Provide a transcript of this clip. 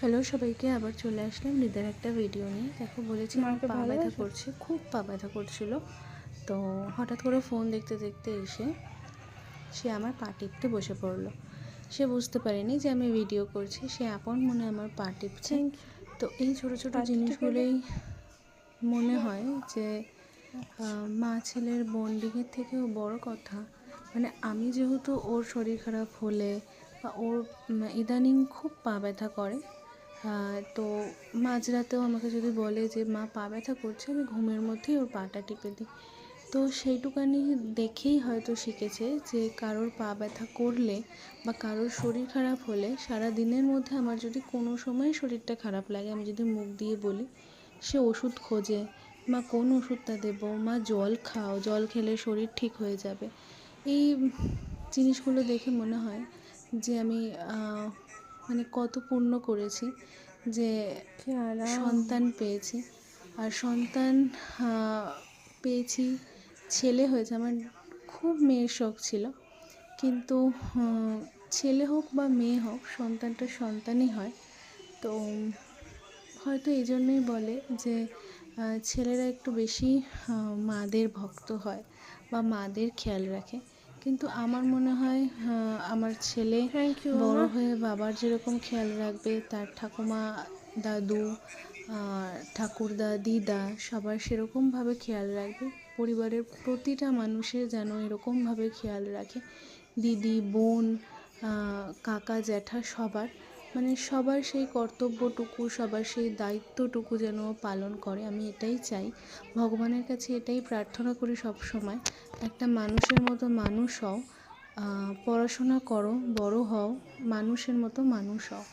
Hello সবাইকে, আবার চলে আসলাম হৃদের একটা ভিডিও নিয়ে। দেখো, বলেছি আমার পা ব্যথা করছে, খুব পা ব্যথা করছিল। তো হঠাৎ করে ফোন দেখতে দেখতে এসে সে আমার পা টিপতে বসে পড়লো। সে বুঝতে পারেনি যে আমি ভিডিও করছি, সে আপন মনে আমার পা টিপছে। তো এই ছোটো ছোটো জিনিসগুলোই মনে হয় যে মা ছেলের বন্ডিংয়ের থেকেও বড় কথা, মানে আমি যেহেতু ওর শরীর খারাপ হলে বা ওর ইদানিং খুব পা ব্যথা করে, তো মাঝরাতেও আমাকে যদি বলে যে মা পা ব্যথা করছে, আমি ঘুমের মধ্যেই ওর পাটা টিপে দিই। তো সেইটুকানি দেখেই হয়তো শিখেছে যে কারোর পা ব্যথা করলে বা কারোর শরীর খারাপ হলে সারা দিনের মধ্যে আমার যদি কোনো সময় শরীরটা খারাপ লাগে, আমি যদি মুখ দিয়ে বলি, সে ওষুধ খোঁজে। মা কোন ওষুধটা দেবো, মা জল খাও, জল খেলে শরীর ঠিক হয়ে যাবে। এই জিনিসগুলো দেখে মনে হয় যে আমি মানে কত পুণ্য করেছি যে সন্তান পেয়েছি। আর সন্তান পেয়েছি, ছেলে হয়েছে। আমার খুব মেয়ের শখ ছিল, কিন্তু ছেলে হোক বা মেয়ে হোক, সন্তানটা সন্তানই হয়। তো হয়তো এই জন্যই বলে যে ছেলেরা একটু বেশি মাদের ভক্ত হয় বা মাদের খেয়াল রাখে। কিন্তু আমার মনে হয় আমার ছেলে বড় হয়ে বাবার যেরকম খেয়াল রাখবে, তার ঠাকুমা, দাদু, ঠাকুরদা, দিদা সবার সেরকমভাবে খেয়াল রাখবে। পরিবারের প্রতিটা মানুষের যেন এরকমভাবে খেয়াল রাখে, দিদি, বোন, কাকা, জ্যাঠা, সবার, মানে সবার সেই কর্তব্যটুকু, সবার সেই দায়িত্বটুকু যেন পালন করে। আমি এটাই চাই, ভগবানের কাছে এটাই প্রার্থনা করি সব সময়। একটা মানুষের মতো মানুষ হও, পড়াশোনা করো, বড় হও, মানুষের মতো মানুষ হও।